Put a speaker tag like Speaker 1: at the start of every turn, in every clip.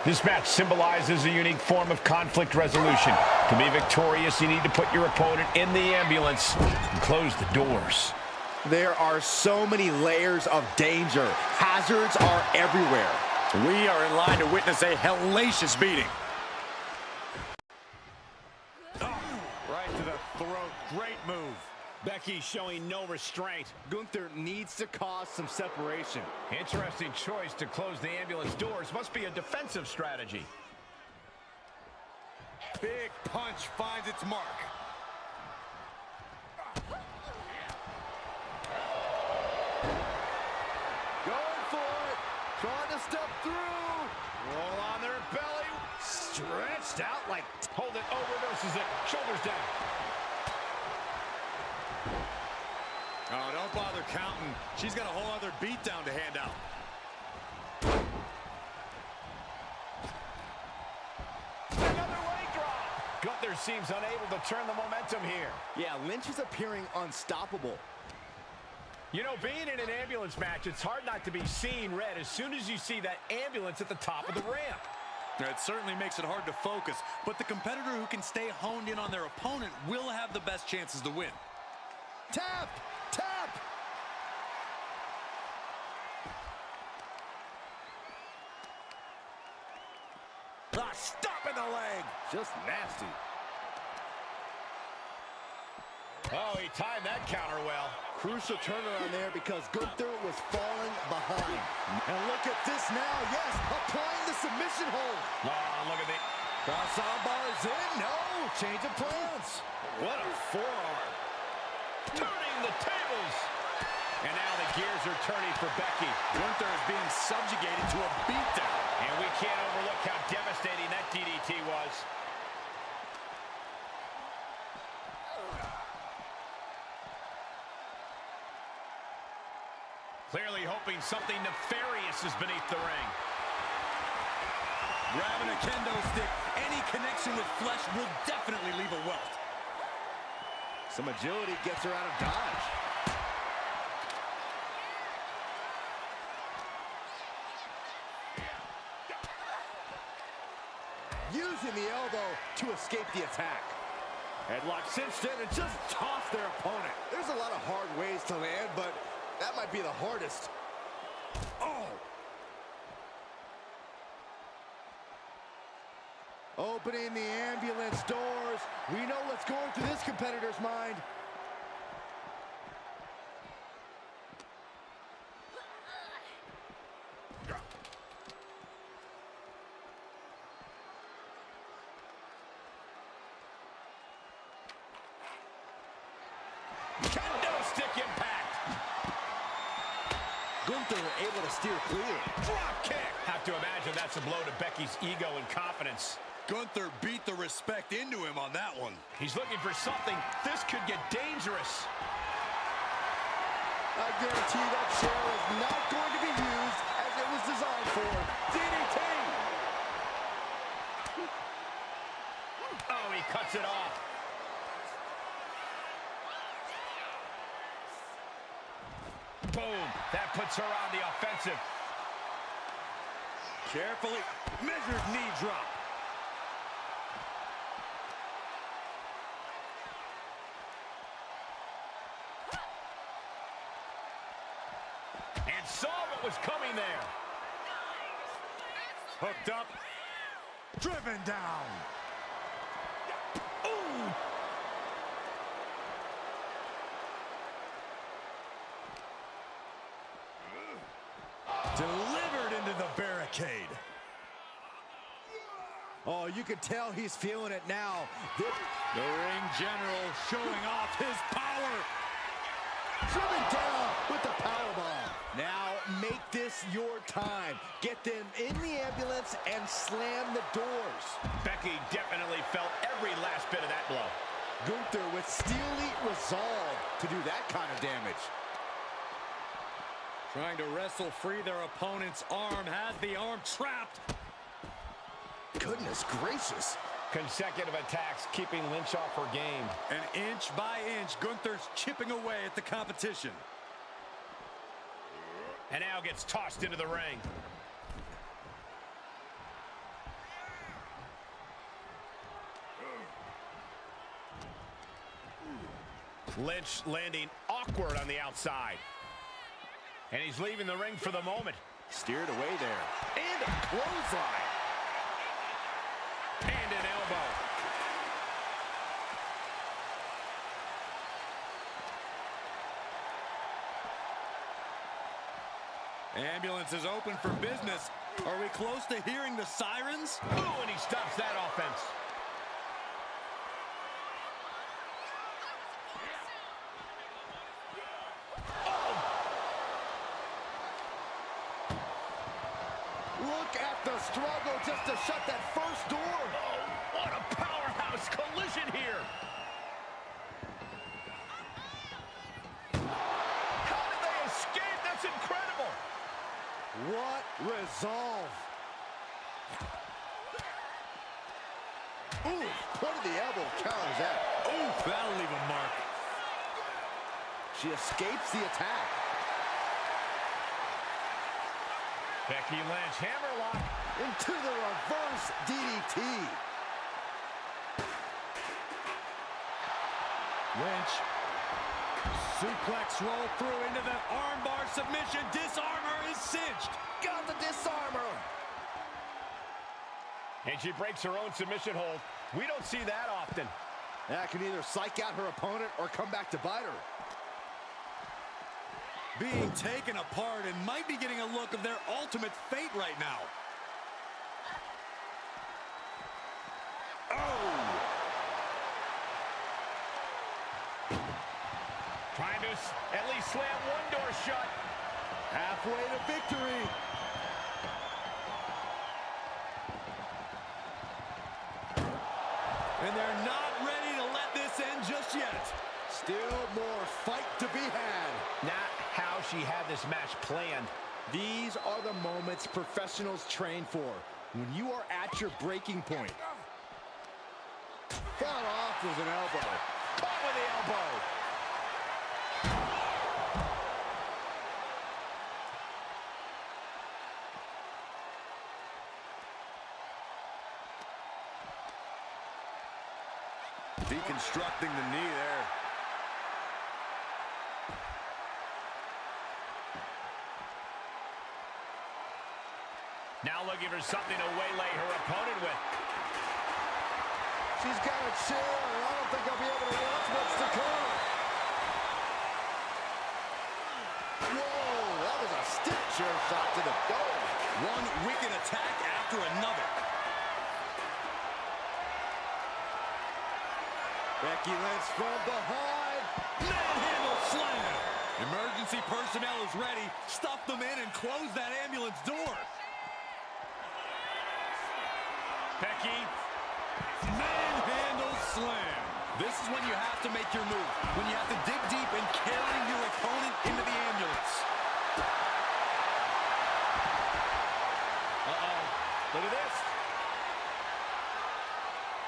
Speaker 1: This match symbolizes a unique form of conflict resolution. To be victorious, you need to put your opponent in the ambulance and close the doors.
Speaker 2: There are so many layers of danger. Hazards are everywhere.
Speaker 3: We are in line to witness a hellacious beating. Oh, right to the throat. Great move.
Speaker 1: Becky showing no restraint.
Speaker 2: Gunther needs to cause some separation.
Speaker 1: Interesting choice to close the ambulance doors. Must be a defensive strategy.
Speaker 3: Big punch finds its mark.
Speaker 2: Going for it. Trying to step through.
Speaker 1: Roll on their belly.
Speaker 2: Stretched out like...
Speaker 1: Hold it. Oh, reverses it. Shoulders down.
Speaker 3: Oh, don't bother counting. She's got a whole other beatdown to hand out.
Speaker 1: Another leg drop. Gunther seems unable to turn the momentum here.
Speaker 2: Yeah, Lynch is appearing unstoppable.
Speaker 1: You know, being in an ambulance match, it's hard not to be seeing red as soon as you see that ambulance at the top of the ramp.
Speaker 3: It certainly makes it hard to focus, but the competitor who can stay honed in on their opponent will have the best chances to win.
Speaker 2: Tap! Tap!
Speaker 3: Stop in the leg!
Speaker 2: Just nasty.
Speaker 1: Oh, he timed that counter well.
Speaker 2: Crucial turnaround there because Gunther was falling behind. And look at this now. Yes, applying the submission hold.
Speaker 1: Oh, look at the...
Speaker 2: Cross-arm bars in. No, change of plans.
Speaker 1: What a forearm. Turning the tables. And now the gears are turning for Becky.
Speaker 3: Gunther is being subjugated to a beatdown.
Speaker 1: And we can't overlook how devastating that DDT was. Clearly hoping something nefarious is beneath the ring.
Speaker 3: Grabbing a kendo stick, any connection with flesh will definitely leave a welt.
Speaker 2: Some agility gets her out of dodge. Using the elbow to escape the attack. Headlock cinched in and just tossed their opponent. There's a lot of hard ways to land, but that might be the hardest. Oh! Opening the ambulance doors. We know what's going through this competitor's mind.
Speaker 1: Kendo stick impact.
Speaker 2: Gunther able to steer clear.
Speaker 1: Drop kick. Have to imagine that's a blow to Becky's ego and confidence.
Speaker 3: Gunther beat the respect into him on that one.
Speaker 1: He's looking for something. This could get dangerous.
Speaker 2: I guarantee that chair is not going to be used as it was designed for. DDT!
Speaker 1: Oh, he cuts it off. Boom. That puts her on the offensive.
Speaker 3: Carefully measured knee drop.
Speaker 1: And saw what was coming there.
Speaker 3: Hooked up. Driven down.
Speaker 1: Ooh.
Speaker 3: Delivered into the barricade.
Speaker 2: Oh, you can tell he's feeling it now.
Speaker 3: The ring general showing off his power.
Speaker 2: Driven down with the powerbomb. Now make this your time. Get them in the ambulance and slam the doors.
Speaker 1: Becky definitely felt every last bit of that blow.
Speaker 2: Gunther with steely resolve to do that kind of damage.
Speaker 3: Trying to wrestle free their opponent's arm, has the arm trapped.
Speaker 2: Goodness gracious.
Speaker 1: Consecutive attacks keeping Lynch off her game.
Speaker 3: And inch by inch, Gunther's chipping away at the competition.
Speaker 1: And now gets tossed into the ring. Lynch landing awkward on the outside. And he's leaving the ring for the moment.
Speaker 2: Steered away there. And a clothesline.
Speaker 1: And an elbow.
Speaker 3: Ambulance is open for business. Are we close to hearing the sirens?
Speaker 1: Ooh, and he stops that offense.
Speaker 2: Look at the struggle just to shut that first door.
Speaker 1: Oh, what a powerhouse collision here. How did they escape? That's incredible.
Speaker 2: What resolve. Ooh, point of the elbow counters that.
Speaker 3: Ooh, that'll leave a mark.
Speaker 2: She escapes the attack.
Speaker 1: Becky Lynch, hammerlock.
Speaker 2: Into the reverse DDT.
Speaker 3: Lynch. Suplex roll through into the armbar submission. Disarmer is cinched.
Speaker 2: Got the disarmer.
Speaker 1: And she breaks her own submission hold. We don't see that often.
Speaker 2: That can either psych out her opponent or come back to bite her.
Speaker 3: Being taken apart and might be getting a look of their ultimate fate right now.
Speaker 2: Oh!
Speaker 1: Trying to at least slam one door shut.
Speaker 2: Halfway to victory.
Speaker 3: And they're not ready to let this end just yet.
Speaker 2: Still more fight to be had.
Speaker 1: Not how she had this match planned.
Speaker 2: These are the moments professionals train for. When you are at your breaking point. Fought off with an elbow.
Speaker 1: Caught with the elbow.
Speaker 3: Deconstructing the knee there.
Speaker 1: Now looking for something to waylay her opponent with.
Speaker 2: She's got a chair, and I don't think I'll be able to watch what's to come. Whoa, that was a stiff chair shot to the dome.
Speaker 3: One wicked attack after another.
Speaker 2: Becky Lynch from behind.
Speaker 3: Manhandle slam. Emergency personnel is ready. Stuff them in and close that ambulance door.
Speaker 1: Becky.
Speaker 3: Manhandle slam. This is when you have to make your move. When you have to dig deep and carry your opponent into the ambulance.
Speaker 1: Uh-oh. Look at this.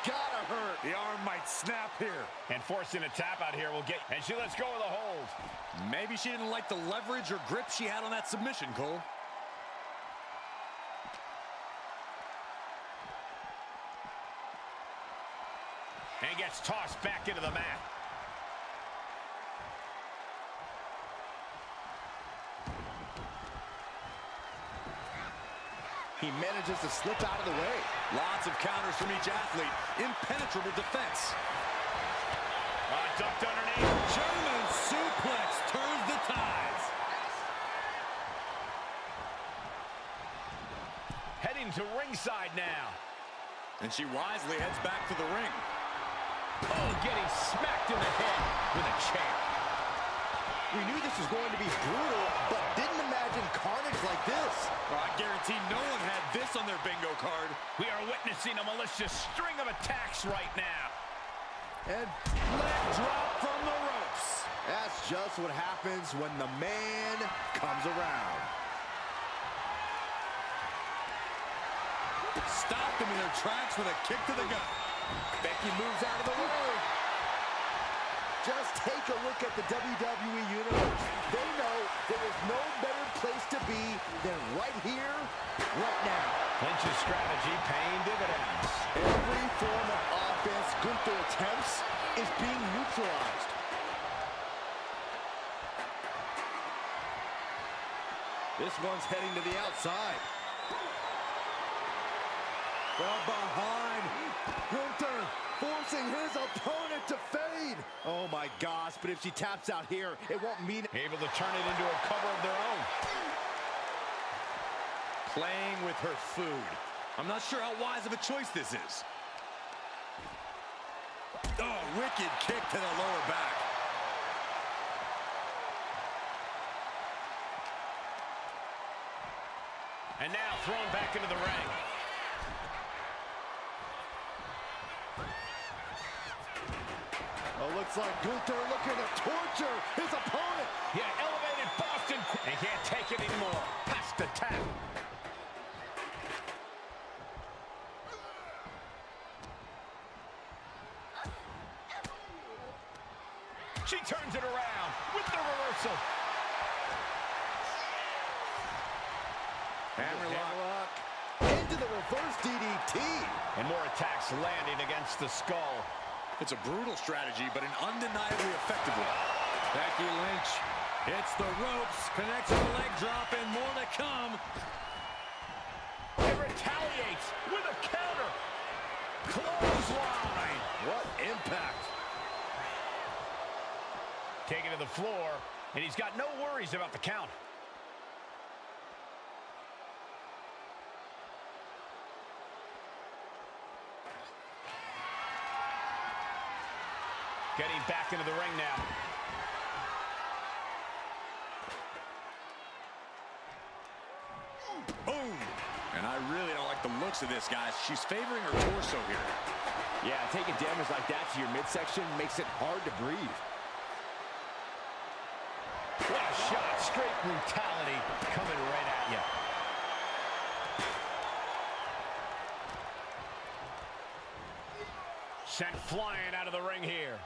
Speaker 2: Gotta hurt.
Speaker 3: The arm might snap here.
Speaker 1: And forcing a tap out here will get... And she lets go of the hold.
Speaker 3: Maybe she didn't like the leverage or grip she had on that submission, Cole.
Speaker 1: And gets tossed back into the mat.
Speaker 2: He manages to slip out of the way.
Speaker 3: Lots of counters from each athlete. Impenetrable defense.
Speaker 1: Ducked underneath.
Speaker 3: German suplex turns the tides.
Speaker 1: Heading to ringside now.
Speaker 3: And she wisely heads back to the ring.
Speaker 1: Oh, getting smacked in the head with a chair.
Speaker 2: We knew this was going to be brutal, but didn't imagine carnage like this.
Speaker 3: Well, I guarantee no one had this on their bingo card.
Speaker 1: We are witnessing a malicious string of attacks right now.
Speaker 2: And
Speaker 3: Leg drop from the ropes.
Speaker 2: that's just what happens when the man comes around.
Speaker 3: Stopped them in their tracks with a kick to the gut.
Speaker 2: Becky moves out of the way. Just take a look at the WWE Universe. They know there is no better place to be than right here, right now.
Speaker 1: Lynch's strategy paying dividends.
Speaker 2: Every form of offense Gunther attempts is being neutralized. This one's heading to the outside. From behind, Gunther forcing his opponent to fade. Oh my gosh, but if she taps out here, it won't mean...
Speaker 1: Able to turn it into a cover of their own.
Speaker 3: Playing with her food. I'm not sure how wise of a choice this is. Oh, wicked kick to the lower back.
Speaker 1: And now thrown back into the ring.
Speaker 2: Oh, looks like Gunther looking to torture his opponent.
Speaker 1: Yeah, elevated Boston. And can't take it anymore. Has to tap. She turns it around with the reversal.
Speaker 2: Hammerlock into the reverse DDT.
Speaker 1: And more attacks landing against the skull.
Speaker 3: It's a brutal strategy, but an undeniably effective one. Becky Lynch hits the ropes, connects with a leg drop, and more to come.
Speaker 1: It retaliates with a counter. Clothesline.
Speaker 2: What impact.
Speaker 1: Taken to the floor, and he's got no worries about the count. Getting back into the ring now.
Speaker 3: Boom! And I really don't like the looks of this, guys. She's favoring her torso here.
Speaker 2: Yeah, taking damage like that to your midsection makes it hard to breathe.
Speaker 1: What a shot. Straight brutality coming right at you. Sent flying out of the ring here.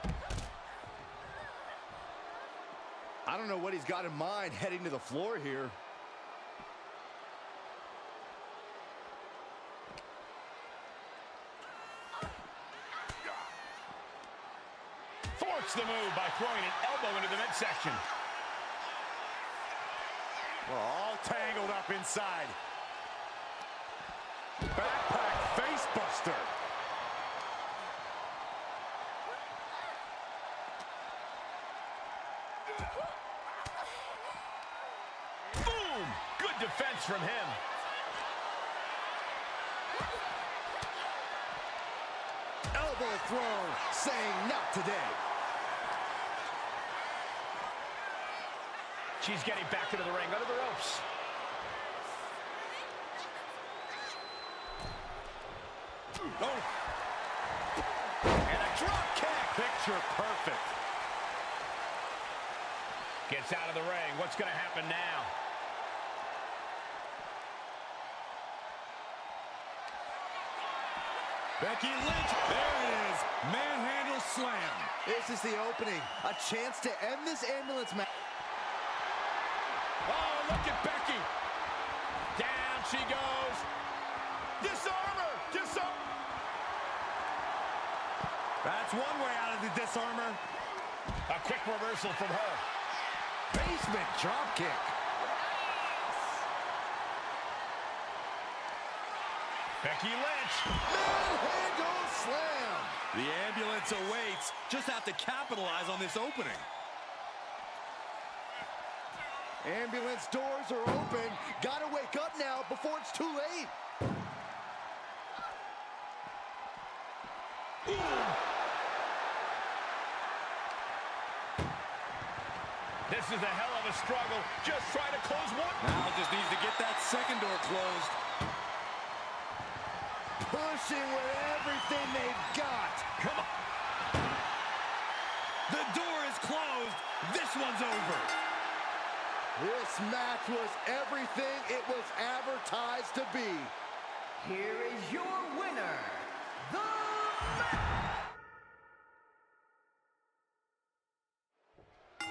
Speaker 2: I don't know what he's got in mind heading to the floor here.
Speaker 1: Force the move by throwing an elbow into the midsection.
Speaker 3: We're all tangled up inside. Backpack face buster.
Speaker 1: Boom! Good defense from him.
Speaker 2: Elbow thrown, saying not today.
Speaker 1: She's getting back into the ring under the ropes.
Speaker 3: Oh! And a drop kick. Picture perfect.
Speaker 1: Gets out of the ring. What's going to happen now?
Speaker 3: Becky Lynch. There it is. Manhandle slam.
Speaker 2: This is the opening. A chance to end this ambulance match.
Speaker 1: Oh, look at Becky. Down she goes. Disarm her. Disarm.
Speaker 3: That's one way out of the disarmor.
Speaker 1: A quick reversal from her.
Speaker 2: Basement drop kick.
Speaker 1: Becky Lynch.
Speaker 2: Manhandle slam.
Speaker 3: The ambulance awaits. Just have to capitalize on this opening.
Speaker 2: Ambulance doors are open. Gotta wake up now before it's too late.
Speaker 1: This is a hell of a struggle. Just try to close one.
Speaker 3: Now just needs to get that second door closed.
Speaker 2: Pushing with everything they've got.
Speaker 1: Come on.
Speaker 3: The door is closed. This one's over.
Speaker 2: This match was everything it was advertised to be.
Speaker 4: Here is your winner,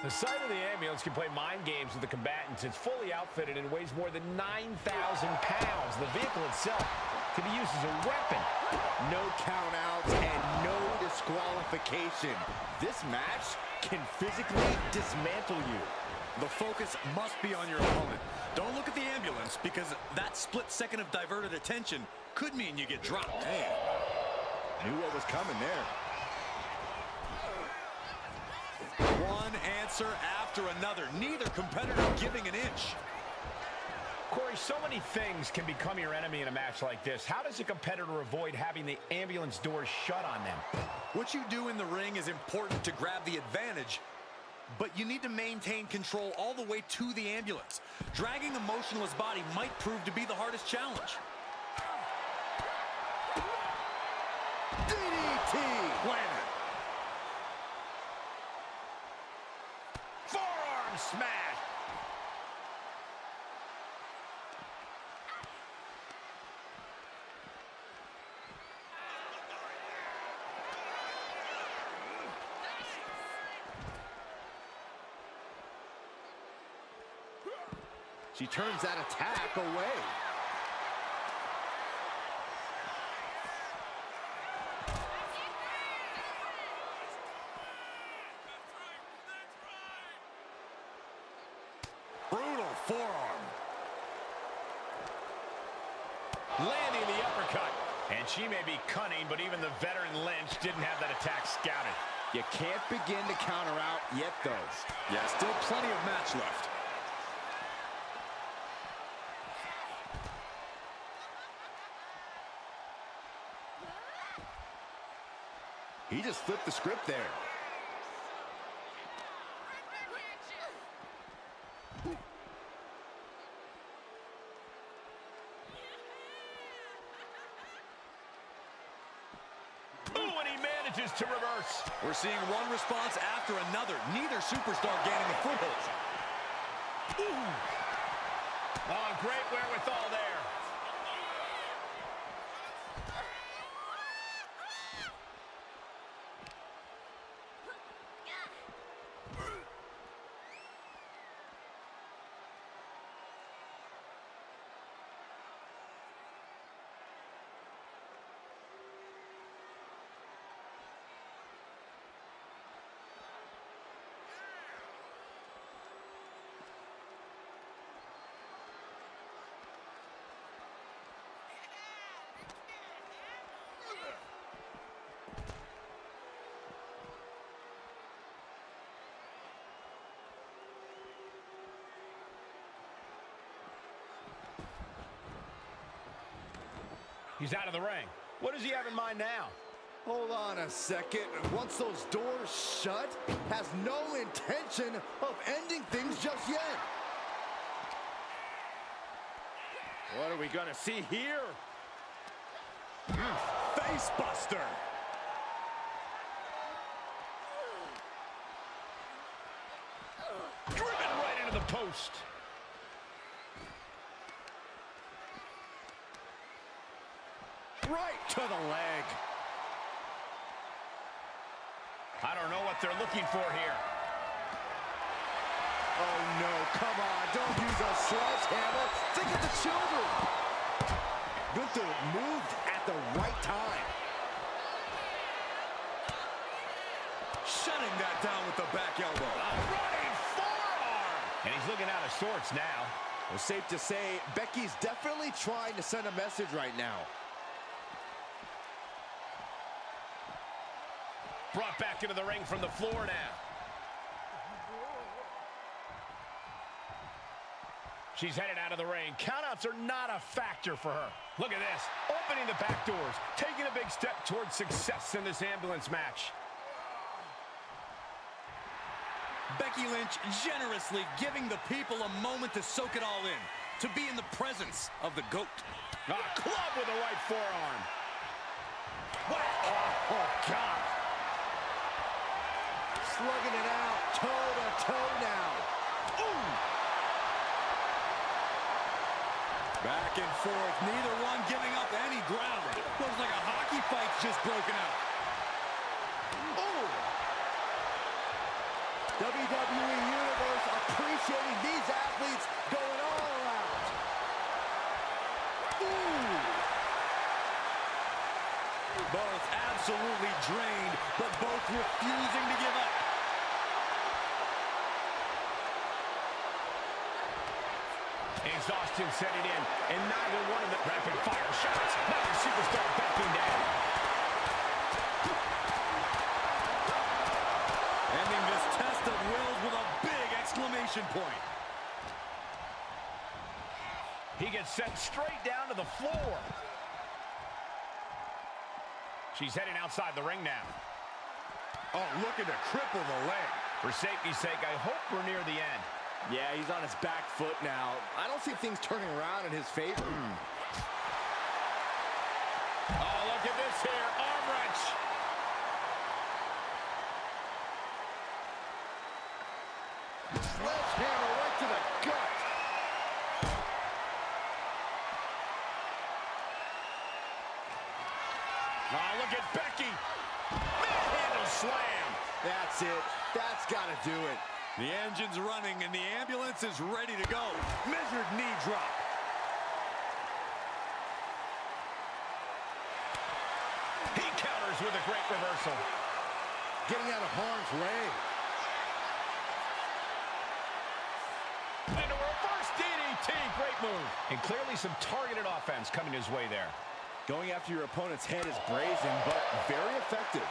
Speaker 1: The sight of the ambulance can play mind games with the combatants. It's fully outfitted and weighs more than 9,000 pounds. The vehicle itself can be used as a weapon.
Speaker 2: No countouts and no disqualification. This match can physically dismantle you.
Speaker 3: The focus must be on your opponent. Don't look at the ambulance, because that split second of diverted attention could mean you get dropped.
Speaker 2: Man, knew what was coming there.
Speaker 3: One answer after another. Neither competitor giving an inch.
Speaker 1: Corey, so many things can become your enemy in a match like this. How does a competitor avoid having the ambulance doors shut on them?
Speaker 3: What you do in the ring is important to grab the advantage, but you need to maintain control all the way to the ambulance. Dragging a motionless body might prove to be the hardest challenge.
Speaker 2: DDT!
Speaker 3: Landed.
Speaker 1: Forearm smash!
Speaker 2: She turns that attack away.
Speaker 3: Brutal forearm.
Speaker 1: Landing the uppercut. And she may be cunning, but even the veteran Lynch didn't have that attack scouted.
Speaker 2: You can't begin to counter out yet, though.
Speaker 3: Yeah, still plenty of match left.
Speaker 2: He just flipped the script there.
Speaker 1: Ooh, and he manages to reverse.
Speaker 3: We're seeing one response after another. Neither superstar gaining a foothold.
Speaker 1: Ooh. Oh, great wherewithal there. He's out of the ring. What does he have in mind now?
Speaker 2: Hold on a second. Once those doors shut, has no intention of ending things just yet. What are we gonna see here?
Speaker 3: Face buster.
Speaker 1: Driven right into the post.
Speaker 2: Right to the leg.
Speaker 1: I don't know what they're looking for here.
Speaker 2: Oh no, come on, don't use a sledgehammer. Think of the children. Gunther moved at the right time.
Speaker 3: Shutting that down with the back elbow.
Speaker 1: A running forearm. And he's looking out of sorts now.
Speaker 2: Well, safe to say, Becky's definitely trying to send a message right now.
Speaker 1: Brought back into the ring from the floor now. She's headed out of the ring. Countouts are not a factor for her. Look at this. Opening the back doors. Taking a big step towards success in this ambulance match.
Speaker 3: Becky Lynch generously giving the people a moment to soak it all in. To be in the presence of the GOAT.
Speaker 1: A club with the right forearm. What? Oh, God.
Speaker 2: Slugging it out, toe-to-toe now.
Speaker 1: Ooh.
Speaker 3: Back and forth, neither one giving up any ground. Looks like a hockey fight's just broken out.
Speaker 2: Ooh. WWE Universe appreciating these athletes going all out. Ooh.
Speaker 3: Both absolutely drained, but both refusing to give up.
Speaker 1: exhaustion setting in, and neither one of the rapid-fire shots. Neither superstar backing down.
Speaker 3: Ending this test of wills with a big exclamation point.
Speaker 1: He gets sent straight down to the floor. She's heading outside the ring now.
Speaker 2: Oh, looking to cripple the leg.
Speaker 1: For safety's sake, I hope we're near the end.
Speaker 2: Yeah, he's on his back foot now. I don't see things turning around in his favor.
Speaker 1: Oh, look at this here. Arm wrench.
Speaker 2: Sledgehammer right to the gut.
Speaker 1: Oh, look at Becky. Manhandle slam.
Speaker 2: That's it. That's got to do it.
Speaker 3: The engine's running and the ambulance is ready to go. Measured knee drop.
Speaker 1: He counters with a great reversal.
Speaker 2: Getting out of harm's way.
Speaker 1: And a reverse DDT. Great move. And clearly some targeted offense coming his way there.
Speaker 2: Going after your opponent's head is brazen, but very effective.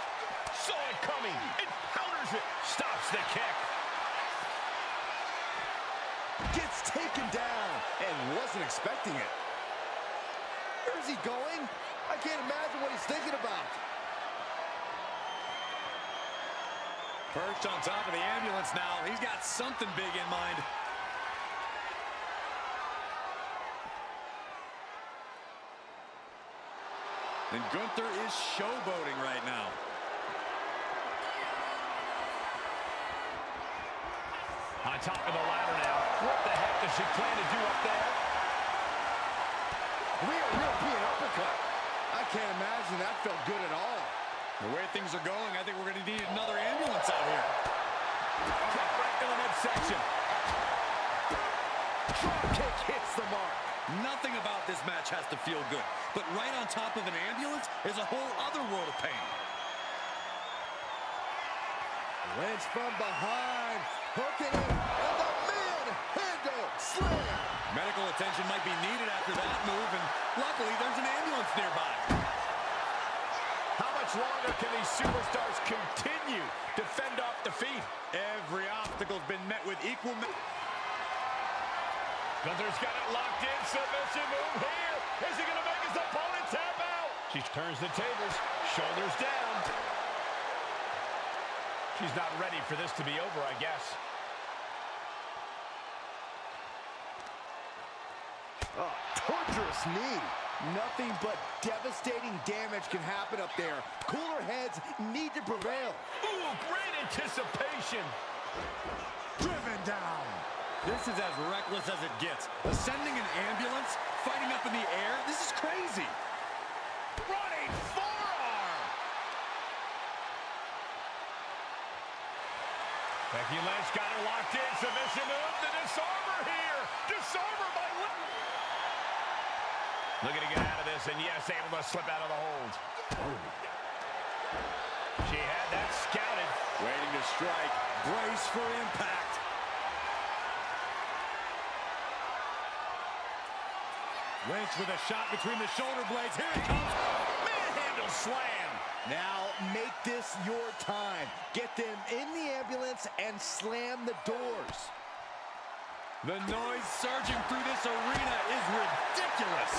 Speaker 1: Saw it coming. It counters it. Stops the kick.
Speaker 2: Gets taken down and wasn't expecting it. Where's he going? I can't imagine what he's thinking about.
Speaker 3: Perched on top of the ambulance now. He's got something big in mind. And Gunther is showboating right now.
Speaker 1: On top of the ladder now. What the heck does she plan to do up there?
Speaker 2: Real European uppercut. I can't imagine that felt good at all.
Speaker 3: The way things are going, I think we're going to need another ambulance out here.
Speaker 1: Kick right in the midsection.
Speaker 2: Drop kick hits the mark.
Speaker 3: Nothing about this match has to feel good. But right on top of an ambulance is a whole other world of pain.
Speaker 2: Lynch from behind. Hooking him. And the manhandle slam.
Speaker 3: Medical attention might be needed after that move, and luckily there's an ambulance nearby.
Speaker 1: How much longer can these superstars continue to fend off defeat?
Speaker 3: Every obstacle's been met with equal...
Speaker 1: Gunther's got it locked in. Submission move here. Is he going to make his opponent tap out? She turns the tables. Shoulders down. She's not ready for this to be over, I guess.
Speaker 2: Oh, torturous knee. Nothing but devastating damage can happen up there. Cooler heads need to prevail.
Speaker 1: Ooh, great anticipation.
Speaker 2: Driven down.
Speaker 3: This is as reckless as it gets. Ascending an ambulance, fighting up in the air, this is crazy.
Speaker 1: Running forearm. Becky Lynch got it locked in. Submission move. The disarmer here. Disarmer by Lynch. Looking to get out of this, and yes, able to slip out of the hold. She had that scouted.
Speaker 3: Waiting to strike. Brace for impact. Lynch with a shot between the shoulder blades. Here it comes.
Speaker 1: Manhandle slam.
Speaker 2: Now make this your time. Get them in the ambulance and slam the doors.
Speaker 3: The noise surging through this arena is ridiculous.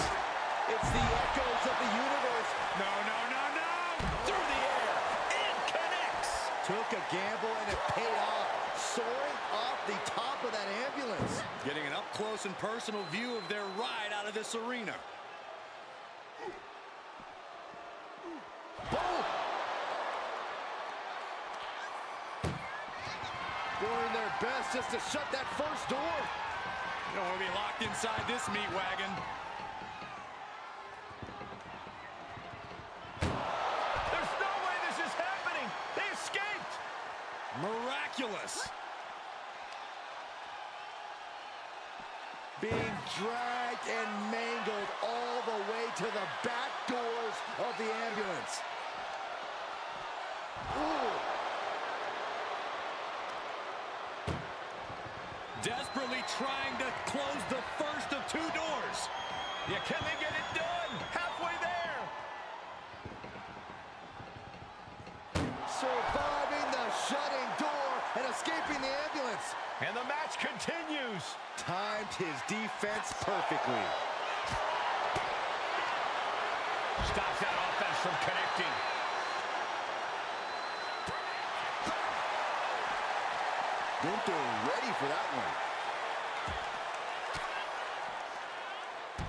Speaker 2: It's the echoes of the universe.
Speaker 3: No, no, no, no.
Speaker 1: Through the air. It connects.
Speaker 2: Took a gamble and it paid off. Soaring off the top of that ambulance.
Speaker 3: Getting an up-close and personal view of their ride out of this arena.
Speaker 2: Boom! Doing their best just to shut that first door.
Speaker 3: You don't want to be locked inside this meat wagon.
Speaker 1: There's no way this is happening. They escaped.
Speaker 3: Miraculous.
Speaker 2: Being dragged and mangled all the way to the back doors of the ambulance. Ooh.
Speaker 3: Desperately trying to close the first of
Speaker 1: Yeah, can they get it done? Halfway there.
Speaker 2: Surviving the shutting door and escaping the ambulance.
Speaker 1: And the match continues.
Speaker 2: Timed his defense perfectly.
Speaker 1: Stops that offense from connecting.
Speaker 2: Gunther ready for that one.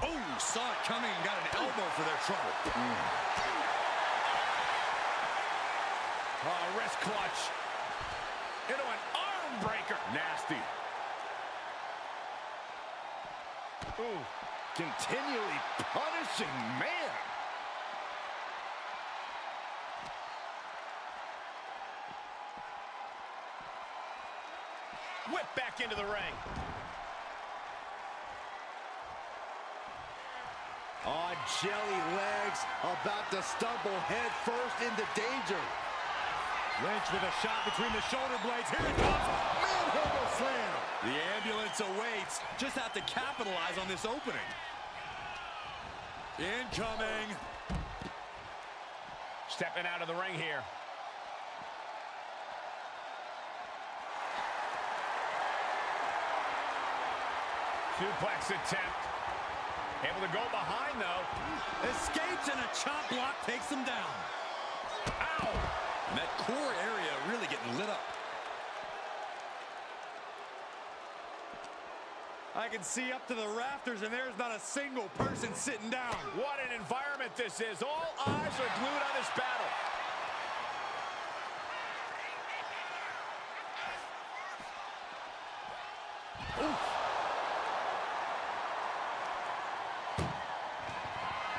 Speaker 3: Oh, saw it coming and got an elbow for their trouble.
Speaker 1: Oh, wrist clutch. Into an arm breaker.
Speaker 2: Nasty.
Speaker 1: Ooh.
Speaker 2: Continually punishing, man.
Speaker 1: Whip back into the ring.
Speaker 2: On jelly legs, about to stumble head first into danger.
Speaker 3: Lynch with a shot between the shoulder blades. Here it comes.
Speaker 2: Manhandle slam.
Speaker 3: The ambulance awaits. Just have to capitalize on this opening. Incoming.
Speaker 1: Stepping out of the ring here. Suplex attempt. Able to go behind, though.
Speaker 3: Escapes and a chop block takes him down.
Speaker 1: Ow!
Speaker 3: And that core area really getting lit up. I can see up to the rafters, and there's not a single person sitting down.
Speaker 1: What an environment this is. All eyes are glued on this battle.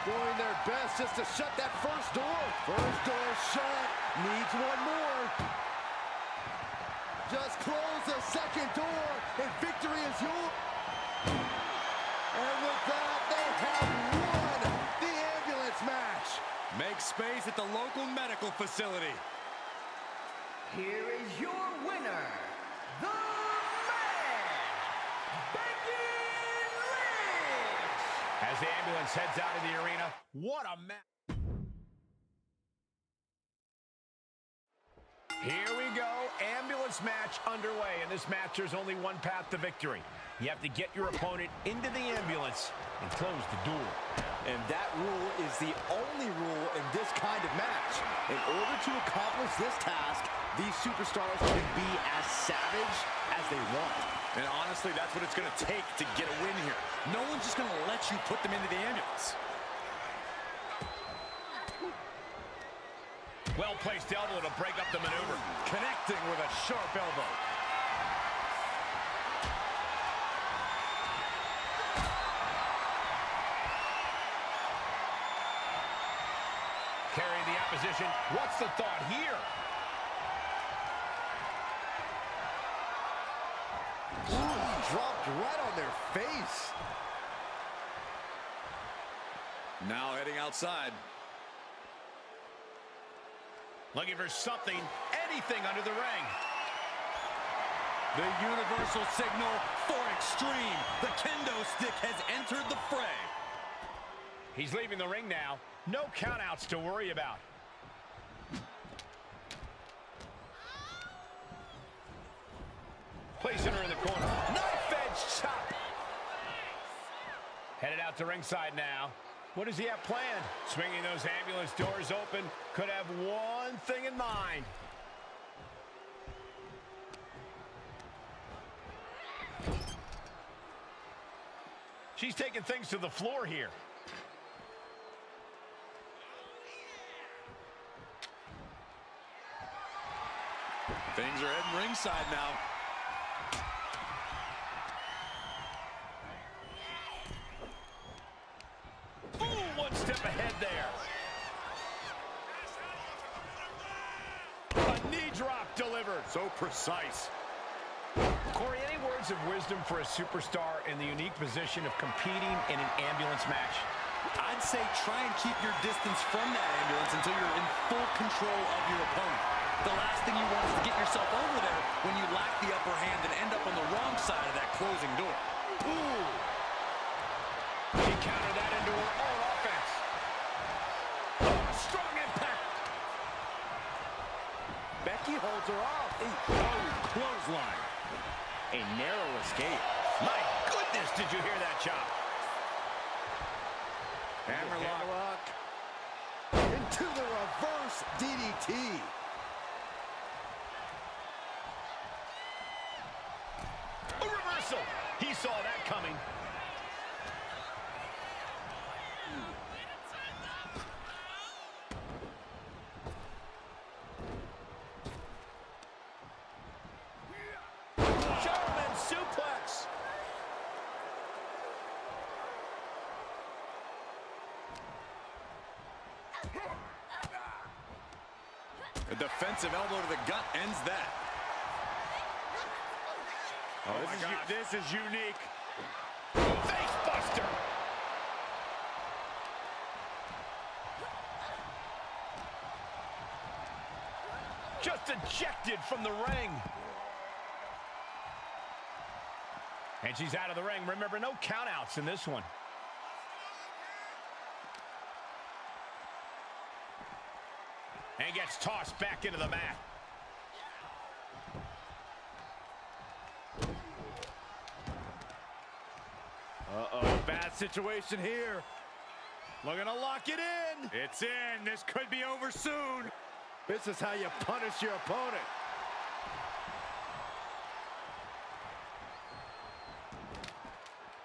Speaker 2: Doing their best just to shut that first door. First door shut. Needs one more. Just close the second door, and victory is yours. And with that, they have won the ambulance match.
Speaker 3: Make space at the local medical facility.
Speaker 4: Here is your winner, the man, Becky Lynch.
Speaker 1: As the ambulance heads out of the arena, what a match. Here we go, ambulance match underway. In this match, there's only one path to victory. You have to get your opponent into the ambulance and close the door.
Speaker 2: And that rule is the only rule in this kind of match. In order to accomplish this task, these superstars can be as savage as they want.
Speaker 3: And honestly, that's what it's going to take to get a win here. No one's just going to let you put them into the ambulance.
Speaker 1: Well-placed elbow to break up the maneuver.
Speaker 3: Connecting with a sharp elbow.
Speaker 1: Carrying the opposition. What's the thought here?
Speaker 2: Ooh, dropped right on their face.
Speaker 3: Now heading outside.
Speaker 1: Looking for something, anything under the ring.
Speaker 3: The universal signal for extreme. The kendo stick has entered the fray.
Speaker 1: He's leaving the ring now. No countouts to worry about. Placing her in the corner. Knife edge chop. Headed out to ringside now. What does he have planned? Swinging those ambulance doors open. Could have one thing in mind. She's taking things to the floor here.
Speaker 3: Things are heading ringside now.
Speaker 1: Ooh, one step ahead there. A knee drop delivered.
Speaker 2: So precise.
Speaker 1: Corey, any words of wisdom for a superstar in the unique position of competing in an ambulance match?
Speaker 3: I'd say try and keep your distance from that ambulance until you're in full control of your opponent. The last thing you want is to get yourself over there when you lack the upper hand and end up on the wrong side of that closing door.
Speaker 1: Ooh. She countered that into her own offense. Oh, strong impact.
Speaker 2: Becky holds her off.
Speaker 3: Oh, clothesline.
Speaker 2: A narrow escape.
Speaker 1: My goodness, did you hear that chop?
Speaker 2: Hammerlock. Into the reverse DDT.
Speaker 1: A reversal. He saw that coming.
Speaker 2: German suplex.
Speaker 3: A defensive elbow to the gut ends that.
Speaker 2: Oh, this is unique.
Speaker 1: Face buster. Just ejected from the ring. And she's out of the ring. Remember, no countouts in this one. And gets tossed back into the mat.
Speaker 2: Uh-oh, bad situation here. Looking to lock it in. It's in. This could be over soon. This is how you punish your opponent.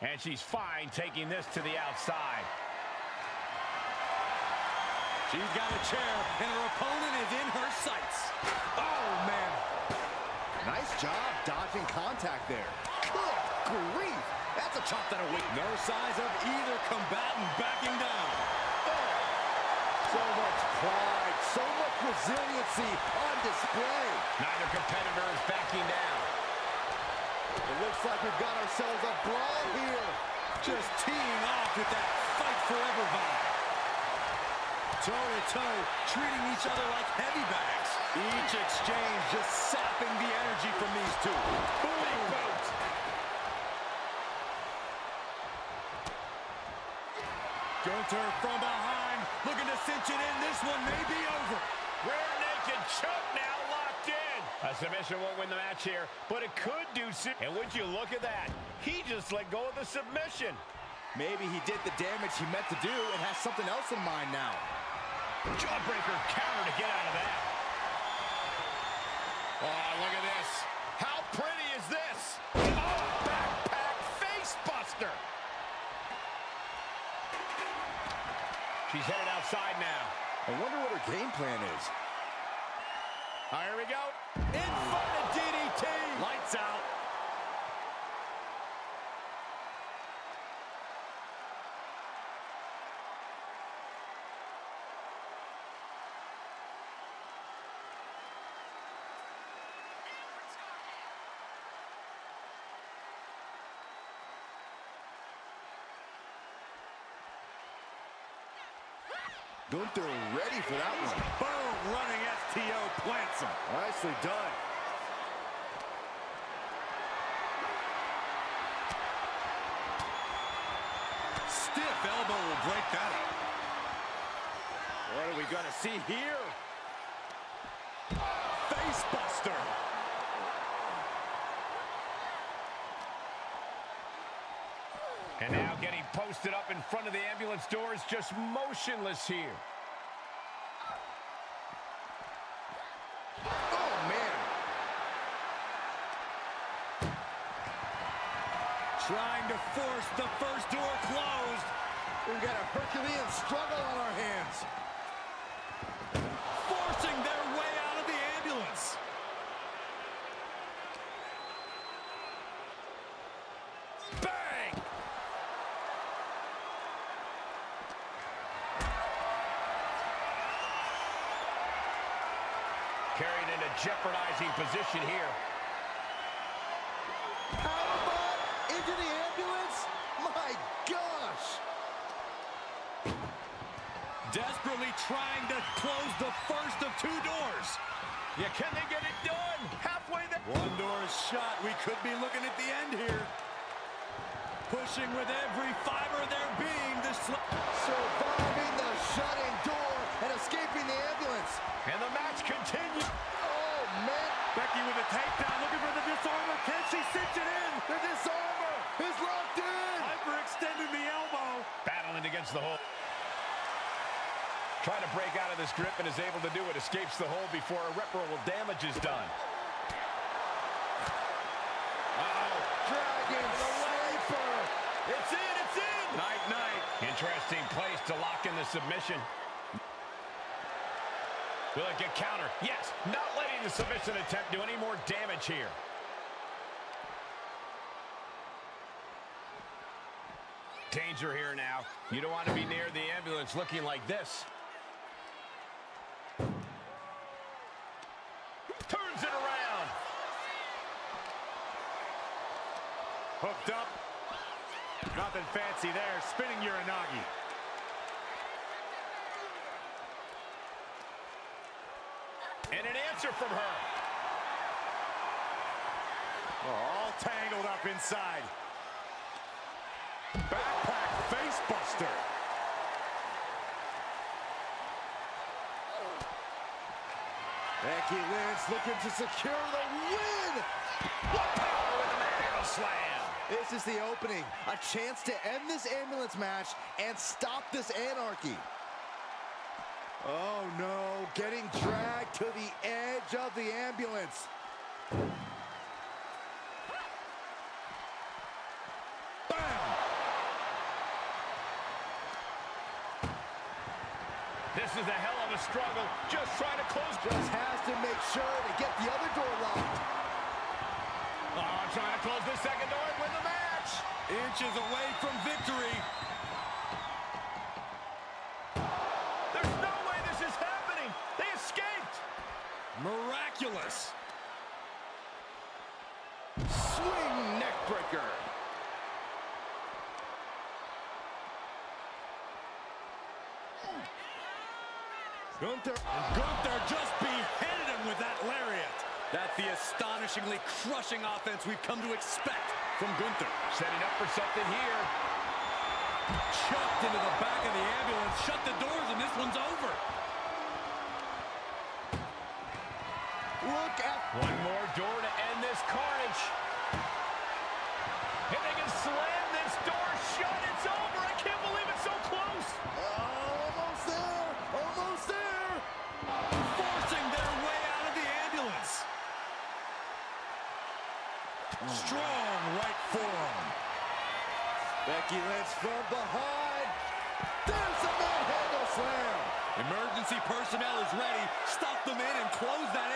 Speaker 1: And she's fine taking this to the outside.
Speaker 3: She's got a chair, and her opponent is in her sights.
Speaker 2: Oh, man. Nice job dodging contact there. Good grief. That's a chop that'll wait.
Speaker 3: No signs of either combatant backing down.
Speaker 2: Oh. So much pride, so much resiliency on display.
Speaker 1: Neither competitor is backing down.
Speaker 2: It looks like we've got ourselves a brawl here.
Speaker 3: Just teeing off with that fight forever vibe. Toe-to-toe, treating each other like heavy bags. Each exchange just sapping the energy from these two.
Speaker 1: Booty boat.
Speaker 3: Gunther from behind, looking to cinch it in. This one may be over.
Speaker 1: Rear naked choke now locked in. A submission won't win the match here, but it could do so. And would you look at that? He just let go of the submission.
Speaker 2: Maybe he did the damage he meant to do and has something else in mind now.
Speaker 1: Jawbreaker counter to get out of that. Oh, look at this. How pretty is this? Oh, backpack face buster. She's headed outside now.
Speaker 2: I wonder what her game plan is.
Speaker 1: Oh, here we go. Inverted DDT.
Speaker 3: Lights out.
Speaker 2: Gunther ready for that one.
Speaker 3: Boom, running STO plants him.
Speaker 2: Nicely done.
Speaker 3: Stiff elbow will break that up.
Speaker 2: What are we going to see here?
Speaker 3: Face buster.
Speaker 1: And now getting posted up in front of the ambulance doors, just motionless here.
Speaker 2: Oh, man.
Speaker 3: Trying to force the first door closed.
Speaker 2: We've got a Herculean struggle on our hands.
Speaker 3: Forcing their way out of the ambulance. Bang!
Speaker 1: Carried in a jeopardizing position here.
Speaker 2: Powerbomb into the ambulance? My gosh!
Speaker 3: Desperately trying to close the first of two doors.
Speaker 1: Yeah, can they get it done? Halfway there.
Speaker 3: One door is shut. We could be looking at the end here. pushing with every fiber of their being.
Speaker 2: Surviving the shutting door and escaping the ambulance.
Speaker 1: And the match continues.
Speaker 2: Oh, man.
Speaker 3: Becky with a takedown, looking for the disarmer. Can she cinch it in?
Speaker 2: The disarmer is locked in.
Speaker 3: Hyperextending the elbow.
Speaker 1: Battling against the hold. Trying to break out of this grip and is able to do it. Escapes the hold before irreparable damage is done.
Speaker 2: Dragon Sleeper.
Speaker 1: It's in, it's in!
Speaker 3: Night, night.
Speaker 1: Interesting place to lock in the submission. Will it get counter? Yes, not letting the submission attempt do any more damage here. Danger here now. You don't want to be near the ambulance looking like this. Turns it around.
Speaker 3: Hooked up. Nothing fancy there. Spinning Uranagi.
Speaker 1: And an answer from her.
Speaker 3: All tangled up inside. Backpack face buster.
Speaker 2: Becky Lynch looking to secure the win.
Speaker 1: What power with the manhandle slam.
Speaker 2: This is the opening. A chance to end this ambulance match and stop this anarchy. Oh no, getting dragged to the edge of the ambulance. Bam!
Speaker 1: This is a hell of a struggle. Just trying to close.
Speaker 2: Just has to make sure to get the other door locked.
Speaker 1: Oh, trying to close this second door and win the match.
Speaker 3: Inches away from victory.
Speaker 1: There's no way this is happening. They escaped.
Speaker 3: Miraculous.
Speaker 2: Swing neckbreaker.
Speaker 3: Gunther just beheaded him with that lariat. That's the astonishingly crushing offense we've come to expect from Gunther.
Speaker 1: Setting up for something here.
Speaker 3: Chucked into the back of the ambulance. Shut the doors and this one's over.
Speaker 2: Look at
Speaker 1: One more door to end this carnage. And they can slam this door shut. It's over. I can't believe it's so close.
Speaker 2: almost there. Almost there.
Speaker 3: Forcing their way out of the ambulance. Strong right forearm.
Speaker 2: Becky Lynch from behind. There's a manhandle slam.
Speaker 3: Emergency personnel is ready. Stuff them in and close that